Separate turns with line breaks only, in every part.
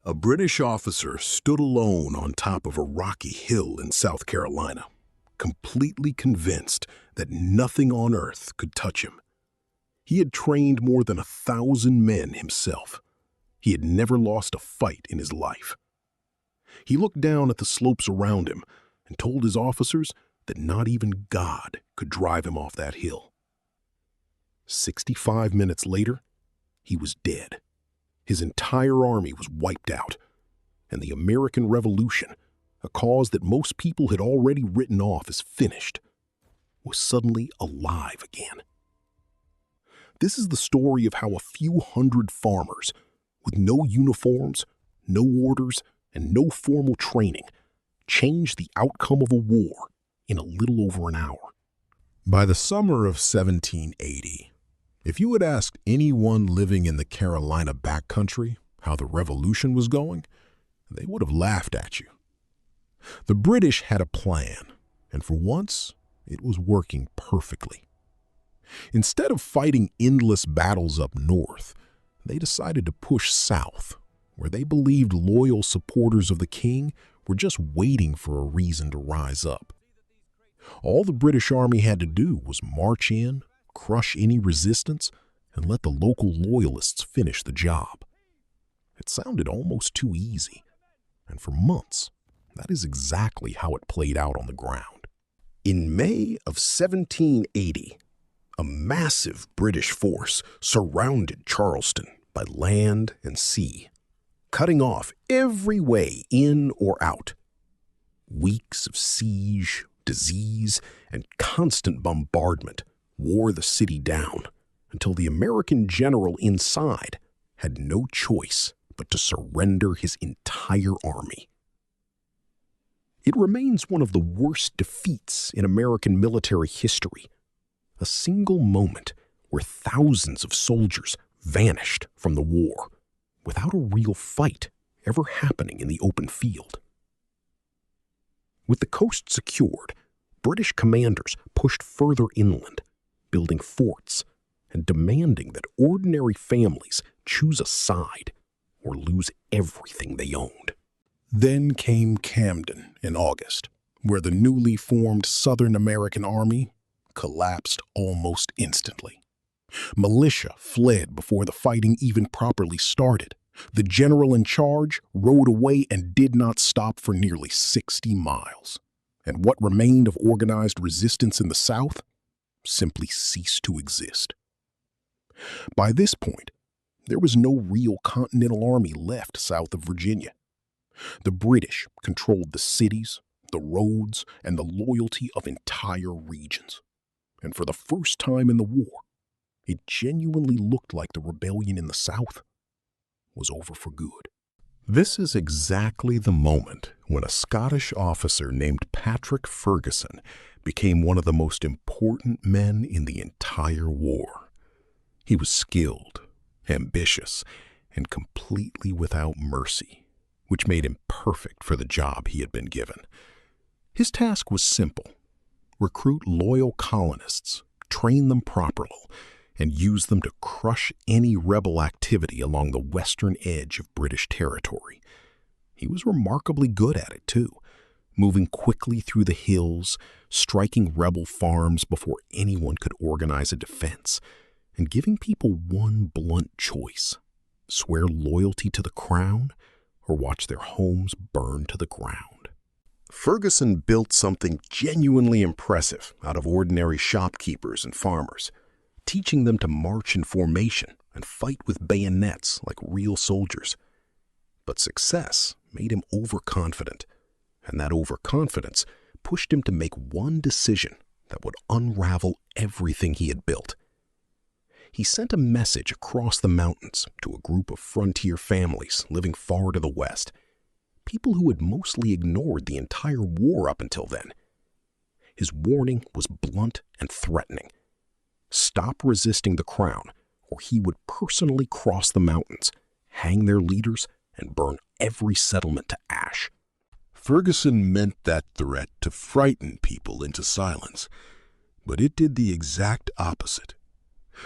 A British officer stood alone on top of a rocky hill in South Carolina, completely convinced that nothing on earth could touch him. He had trained more than 1,000 men himself. He had never lost a fight in his life. He looked down at the slopes around him and told his officers that not even God could drive him off that hill. 65 minutes later, he was dead. His entire army was wiped out, and the American Revolution, a cause that most people had already written off as finished, was suddenly alive again. This is the story of how a few hundred farmers, with no uniforms, no orders, and no formal training, changed the outcome of a war in a little over an hour.
By the summer of 1780, if you had asked anyone living in the Carolina backcountry how the revolution was going, they would have laughed at you. The British had a plan, and for once, it was working perfectly. Instead of fighting endless battles up north, they decided to push south, where they believed loyal supporters of the king were just waiting for a reason to rise up. All the British Army had to do was march in, crush any resistance, and let the local loyalists finish the job. It sounded almost too easy, and for months, that is exactly how it played out on the ground.
In May of 1780, a massive British force surrounded Charleston by land and sea, cutting off every way in or out. Weeks of siege, disease, and constant bombardment wore the city down until the American general inside had no choice but to surrender his entire army. It remains one of the worst defeats in American military history, a single moment where thousands of soldiers vanished from the war without a real fight ever happening in the open field. With the coast secured, British commanders pushed further inland, building forts and demanding that ordinary families choose a side or lose everything they owned.
Then came Camden in August, where the newly formed Southern American Army collapsed almost instantly. Militia fled before the fighting even properly started. The general in charge rode away and did not stop for nearly 60 miles. And what remained of organized resistance in the South simply ceased to exist. By this point, there was no real Continental Army left south of Virginia. The British controlled the cities, the roads, and the loyalty of entire regions. And for the first time in the war, it genuinely looked like the rebellion in the South was over for good. This is exactly the moment when a Scottish officer named Patrick Ferguson became one of the most important men in the entire war. He was skilled, ambitious, and completely without mercy, which made him perfect for the job he had been given. His task was simple: recruit loyal colonists, train them properly, and use them to crush any rebel activity along the western edge of British territory. He was remarkably good at it, too, moving quickly through the hills, striking rebel farms before anyone could organize a defense, and giving people one blunt choice: swear loyalty to the crown or watch their homes burn to the ground. Ferguson built something genuinely impressive out of ordinary shopkeepers and farmers, teaching them to march in formation and fight with bayonets like real soldiers. But success made him overconfident, and that overconfidence pushed him to make one decision that would unravel everything he had built. He sent a message across the mountains to a group of frontier families living far to the west, people who had mostly ignored the entire war up until then. His warning was blunt and threatening: stop resisting the crown, or he would personally cross the mountains, hang their leaders, and burn every settlement to ash. Ferguson meant that threat to frighten people into silence, but it did the exact opposite.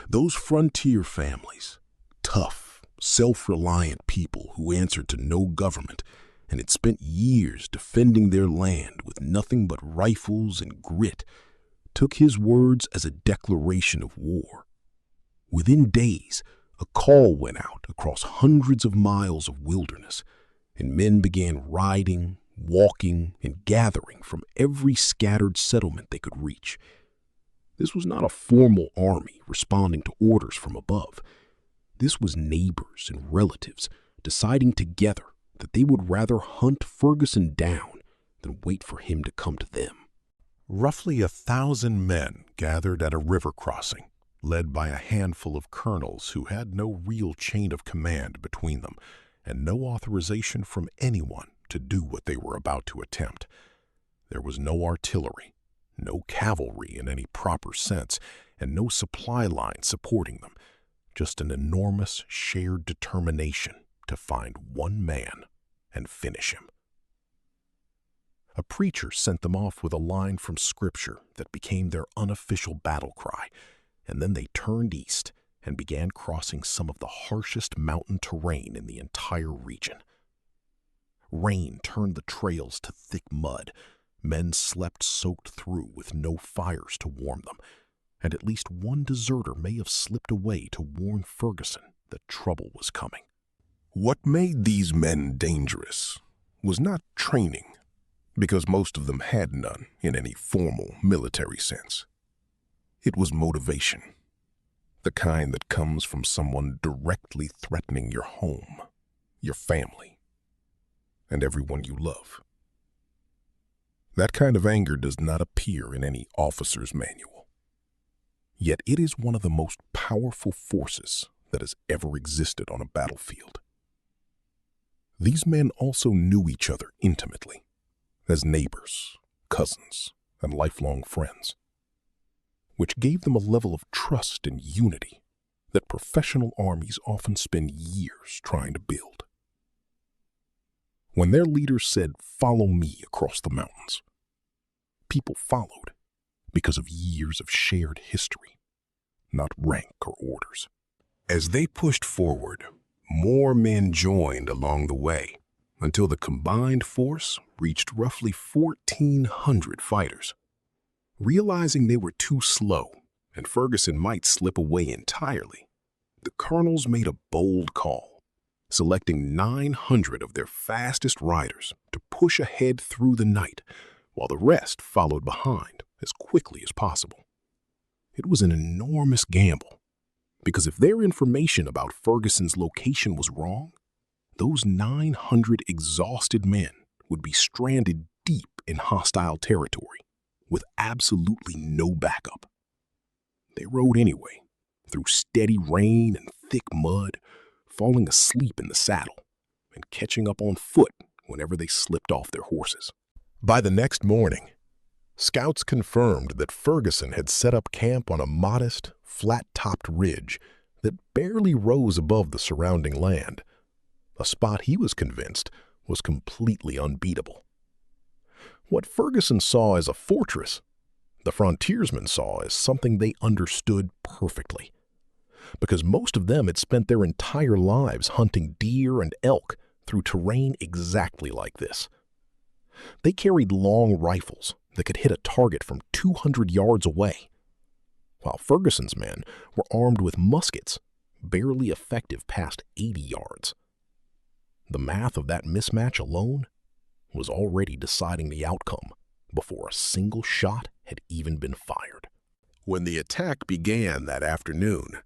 Those frontier families, tough,
self-reliant people who answered to no government and had spent years defending their land with nothing but rifles and grit, took his words as a declaration of war. Within days, a call went out across hundreds of miles of wilderness, and men began riding, walking, and gathering from every scattered settlement they could reach. This was not a formal army responding to orders from above. This was neighbors and relatives deciding together that they would rather hunt Ferguson down than wait for him to come to them.
Roughly 1,000 men gathered at a river crossing, led by a handful of colonels who had no real chain of command between them and no authorization from anyone to do what they were about to attempt. There was no artillery, no cavalry in any proper sense, and no supply line supporting them, just an enormous shared determination to find one man and finish him. A preacher sent them off with a line from Scripture that became their unofficial battle cry, and then they turned east and began crossing some of the harshest mountain terrain in the entire region. Rain turned the trails to thick mud. Men slept soaked through with no fires to warm them, and at least one deserter may have slipped away to warn Ferguson that trouble was coming. What made these men dangerous was not training, because most of them had none in any formal military sense. It was motivation, the kind that comes from someone directly threatening your home, your family, and everyone you love. That kind of anger does not appear in any officer's manual. Yet it is one of the most powerful forces that has ever existed on a battlefield. These men also knew each other intimately, as neighbors, cousins, and lifelong friends, which gave them a level of trust and unity that professional armies often spend years trying to build. When their leaders said, "Follow me across the mountains," people followed because of years of shared history, not rank or orders. As they pushed forward, more men joined along the way until the combined force reached roughly 1,400 fighters. Realizing they were too slow and Ferguson might slip away entirely, the colonels made a bold call, selecting 900 of their fastest riders to push ahead through the night, while the rest followed behind as quickly as possible. It was an enormous gamble, because if their information about Ferguson's location was wrong, those 900 exhausted men would be stranded deep in hostile territory with absolutely no backup. They rode anyway, through steady rain and thick mud, falling asleep in the saddle and catching up on foot whenever they slipped off their horses. By the next morning, scouts confirmed that Ferguson had set up camp on a modest, flat-topped ridge that barely rose above the surrounding land, a spot he was convinced was completely unbeatable. What Ferguson saw as a fortress, the frontiersmen saw as something they understood perfectly, because most of them had spent their entire lives hunting deer and elk through terrain exactly like this. They carried long rifles that could hit a target from 200 yards away, while Ferguson's men were armed with muskets, barely effective past 80 yards. The math of that mismatch alone was already deciding the outcome before a single shot had even been fired. When the attack began that afternoon,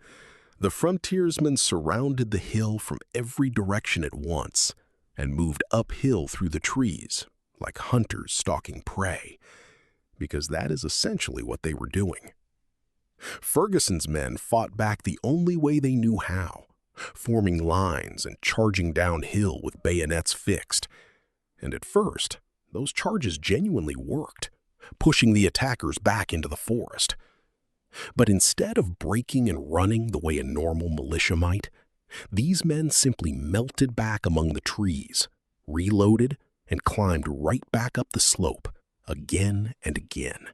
the frontiersmen surrounded the hill from every direction at once and moved uphill through the trees like hunters stalking prey, because that is essentially what they were doing. Ferguson's men fought back the only way they knew how, forming lines and charging downhill with bayonets fixed. And at first, those charges genuinely worked, pushing the attackers back into the forest. But instead of breaking and running the way a normal militia might, these men simply melted back among the trees, reloaded, and climbed right back up the slope again and again.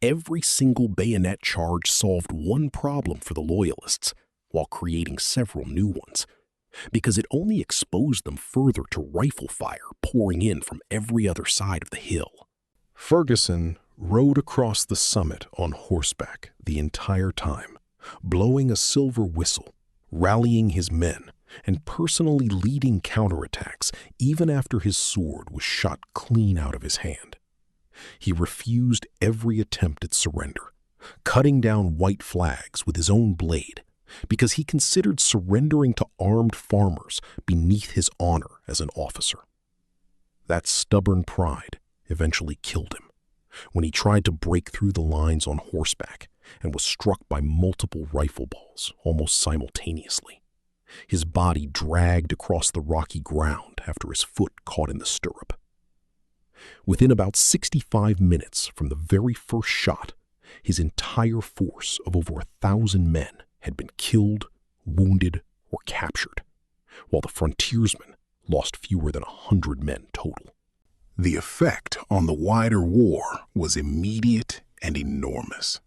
Every single bayonet charge solved one problem for the loyalists:
while creating several new ones, because it only exposed them further to rifle fire pouring in from every other side of the hill.
Ferguson rode across the summit on horseback the entire time, blowing a silver whistle, rallying his men, and personally leading counterattacks even after his sword was shot clean out of his hand. He refused every attempt at surrender, cutting down white flags with his own blade, because he considered surrendering to armed farmers beneath his honor as an officer. That stubborn pride eventually killed him when he tried to break through the lines on horseback and was struck by multiple rifle balls almost simultaneously. His body dragged across the rocky ground after his foot caught in the stirrup. Within about 65 minutes from the very first shot, his entire force of over 1,000 men had been killed, wounded, or captured, while the frontiersmen lost fewer than 100 men total. The effect on the wider war was immediate and enormous.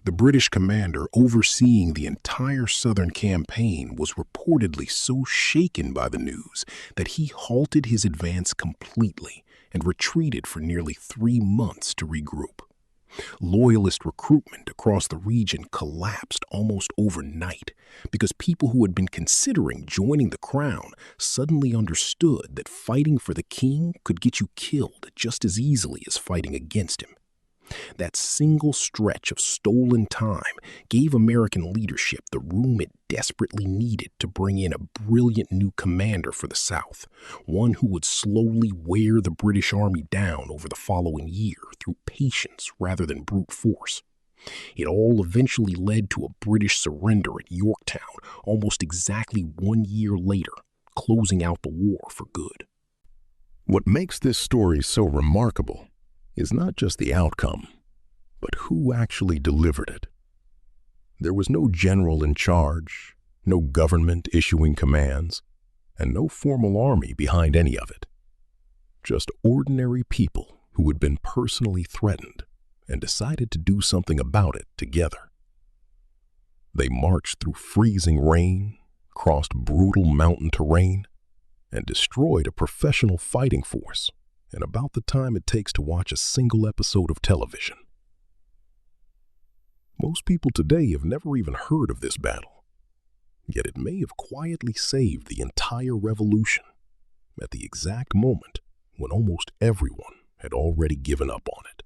The British commander overseeing the entire southern campaign was reportedly so shaken by the news that he halted his advance completely and retreated for nearly 3 months to regroup. Loyalist recruitment across the region collapsed almost overnight because people who had been considering joining the crown suddenly understood that fighting for the king could get you killed just as easily as fighting against him. That single stretch of stolen time gave American leadership the room it desperately needed to bring in a brilliant new commander for the South, one who would slowly wear the British Army down over the following year through patience rather than brute force. It all eventually led to a British surrender at Yorktown almost exactly 1 year later, closing out the war for good.
What makes this story so remarkable is not just the outcome, but who actually delivered it. There was no general in charge, no government issuing commands, and no formal army behind any of it. Just ordinary people who had been personally threatened and decided to do something about it together. They marched through freezing rain, crossed brutal mountain terrain, and destroyed a professional fighting force in about the time it takes to watch a single episode of television. Most people today have never even heard of this battle, yet it may have quietly saved the entire revolution at the exact moment when almost everyone had already given up on it.